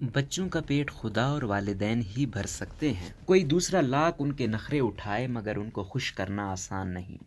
बच्चों का पेट खुदा और वालिदैन ही भर सकते हैं। कोई दूसरा लाख उनके नखरे उठाए मगर उनको खुश करना आसान नहीं।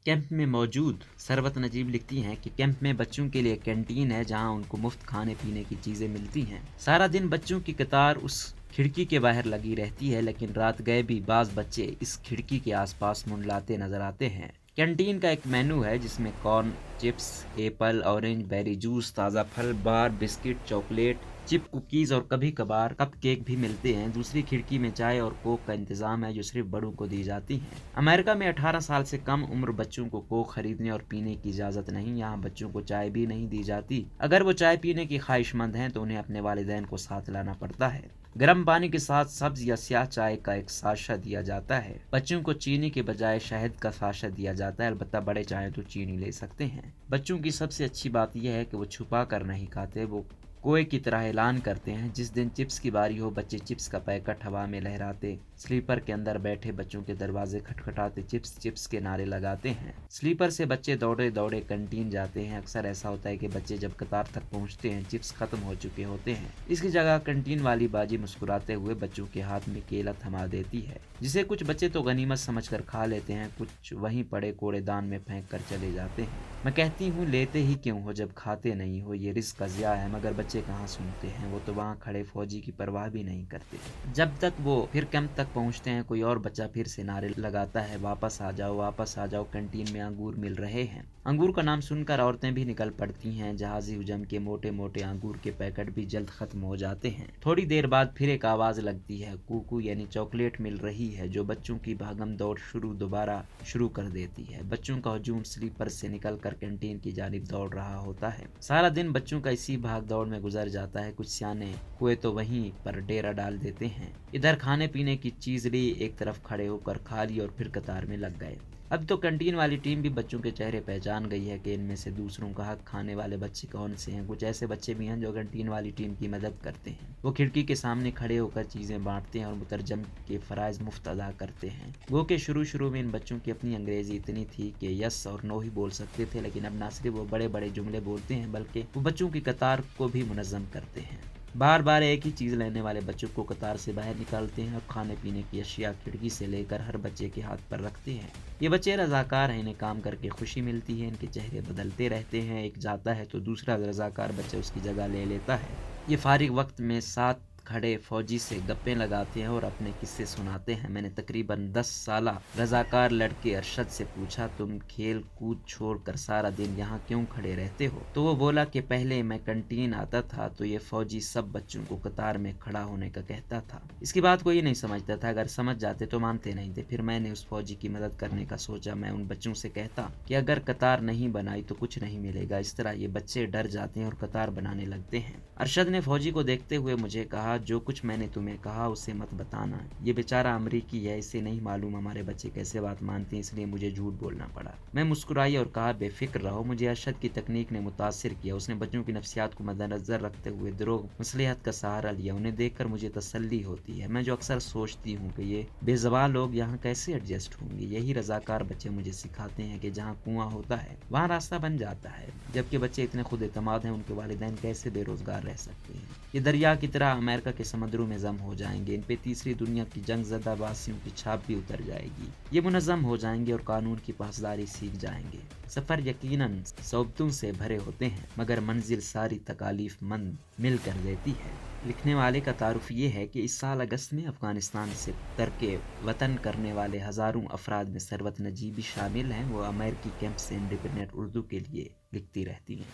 कैंप में मौजूद सरवत नजीब लिखती हैं कि कैंप में बच्चों के लिए कैंटीन है जहां उनको मुफ्त खाने पीने की चीज़ें मिलती हैं। सारा दिन बच्चों की कतार उस खिड़की के बाहर लगी रहती है, लेकिन रात गए भी बाज़ बच्चे इस खिड़की के आसपास मुंडलाते नजर आते हैं। कैंटीन का एक मेनू है जिसमें corn chips, apple, orange, berry juice, ताज़ा फल, bar, biscuit, chocolate, chip, cookies और कभी कभार कप केक भी मिलते हैं। दूसरी खिड़की में चाय और कोक का इंतज़ाम है जो सिर्फ बड़ों को दी जाती हैं। अमेरिका में 18 साल से कम उम्र बच्चों को कोक खरीदने और पीने की इजाज़त नहीं। यहाँ बच्चों को चाय भी नहीं दी जाती। अगर वो चाय पीने की ख्वाहिशमंद हैं तो उन्हें अपने वालिदैन को साथ लाना पड़ता है। गर्म पानी के साथ सब्ज या स्याह चाय का एक साशा दिया जाता है। बच्चों को चीनी के बजाय शहद का साशा दिया जाता है, अलबत्ता बड़े चाहें तो चीनी ले सकते हैं। बच्चों की सबसे अच्छी बात यह है कि वो छुपा कर नहीं खाते, वो कोए की तरह ऐलान करते हैं। जिस दिन चिप्स की बारी हो बच्चे चिप्स का पैकेट हवा में लहराते, स्लीपर के अंदर बैठे बच्चों के दरवाजे खटखटाते चिप्स चिप्स के नारे लगाते हैं। स्लीपर से बच्चे दौड़े दौड़े कैंटीन जाते हैं। अक्सर ऐसा होता है कि बच्चे जब कतार तक पहुंचते हैं चिप्स खत्म हो चुके होते हैं। इसकी जगह कैंटीन वाली बाजी मुस्कुराते हुए बच्चों के हाथ में केला थमा देती है, जिसे कुछ बच्चे तो गनीमत समझकर खा लेते हैं, कुछ वहीं पड़े कूड़ेदान में फेंक कर चले जाते हैं। मैं कहती हूँ लेते ही क्यों हो जब खाते नहीं हो, ये रिस्क का ज़िया है। मगर बच्चे कहाँ सुनते हैं, वो तो वहाँ खड़े फौजी की परवाह भी नहीं करते। जब तक वो फिर कैंप तक पहुँचते हैं कोई और बच्चा फिर से नारे लगाता है, वापस आ जाओ, वापस आ जाओ, कैंटीन में अंगूर मिल रहे हैं। अंगूर का नाम सुनकर औरतें भी निकल पड़ती हैं। जहाजी हुजम के मोटे मोटे अंगूर के पैकेट भी जल्द खत्म हो जाते हैं। थोड़ी देर बाद फिर एक आवाज़ लगती है, कुकू यानी चॉकलेट मिल रही है, जो बच्चों की भागम दौड़ दोबारा शुरू कर देती है। बच्चों का हुजूम स्लीपर से निकल कर कैंटीन की जानिब दौड़ रहा होता है। सारा दिन बच्चों का इसी भाग दौड़ में गुजर जाता है। कुछ सियाने कुएं तो वहीं पर डेरा डाल देते हैं। इधर खाने पीने की चीज ली, एक तरफ खड़े होकर खा ली और फिर कतार में लग गए। अब तो कैंटीन वाली टीम भी बच्चों के चेहरे पहचान गई है कि इनमें से दूसरों का हक खाने वाले बच्चे कौन से हैं। कुछ ऐसे बच्चे भी हैं जो कैंटीन वाली टीम की मदद करते हैं। वो खिड़की के सामने खड़े होकर चीज़ें बांटते हैं और मुतरजम के फ़राइज़ मुफ्त अदा करते हैं। वो कि शुरू में इन बच्चों की अपनी अंग्रेज़ी इतनी थी कि यस और नो ही बोल सकते थे, लेकिन अब ना सिर्फ वो बड़े बड़े जुमले बोलते हैं बल्कि वो बच्चों की कतार को भी मुनज़्ज़म करते हैं। बार बार एक ही चीज़ लेने वाले बच्चों को कतार से बाहर निकालते हैं और खाने पीने की अशिया खिड़की से लेकर हर बच्चे के हाथ पर रखते हैं। ये बच्चे रजाकार हैं, इन्हें काम करके खुशी मिलती है। इनके चेहरे बदलते रहते हैं, एक जाता है तो दूसरा रजाकार बच्चा उसकी जगह ले लेता है। ये फारिग वक्त में साथ खड़े फौजी से गप्पे लगाते हैं और अपने किस्से सुनाते हैं। मैंने तकरीबन 10 साला रजाकार लड़के अरशद से पूछा, तुम खेल कूद छोड़कर सारा दिन यहाँ क्यों खड़े रहते हो? तो वो बोला कि पहले मैं कैंटीन आता था तो ये फौजी सब बच्चों को कतार में खड़ा होने का कहता था। इसकी बात कोई नहीं समझता था, अगर समझ जाते तो मानते नहीं थे। फिर मैंने उस फौजी की मदद करने का सोचा। मैं उन बच्चों से कहता कि अगर कतार नहीं बनाई तो कुछ नहीं मिलेगा। इस तरह ये बच्चे डर जाते हैं और कतार बनाने लगते हैं। अरशद ने फौजी को देखते हुए मुझे कहा, जो कुछ मैंने तुम्हें कहा उसे मत बताना। ये बेचारा अमरीकी है, इसे नहीं मालूम हमारे बच्चे कैसे बात मानते हैं, इसलिए मुझे झूठ बोलना पड़ा। मैं मुस्कुराई और कहा, बेफिक्र रहो। मुझे अरशद की तकनीक ने मुतासिर किया। उसने बच्चों की नफ्सियात को मद्देनजर रखते हुए दरोग मसलिहत का सहारा लिया। उन्हें देखकर मुझे तसल्ली होती है। मैं जो अक्सर सोचती हूँ कि ये बेज़बान लोग यहाँ कैसे एडजस्ट होंगे। यही रजाकार बच्चे मुझे सिखाते हैं कि जहाँ कुआं होता है वहाँ रास्ता बन जाता है। जबकि बच्चे इतने खुद एतमाद हैं, उनके वालिदैन कैसे बेरोजगार रह सकते हैं। ये दरिया की तरह अमेरिका के समुद्रों में जम हो जाएंगे। इन पे तीसरी दुनिया की जंग ज़दा वासियों की छाप भी उतर जाएगी। ये मुनज़्ज़म हो जाएंगे और कानून की पासदारी सीख जाएंगे। सफ़र यकीनन सोबतों से भरे होते हैं मगर मंजिल सारी तकालीफ मंद मिल कर देती है। लिखने वाले का तारुफ ये है कि इस साल अगस्त में अफ़गानिस्तान से तर्के वतन करने वाले हज़ारों अफराद में सरवत नजीब भी शामिल हैं। वो अमेरिकी कैंप से इंडिपेंडेंट उर्दू के लिए लिखती रहती हैं।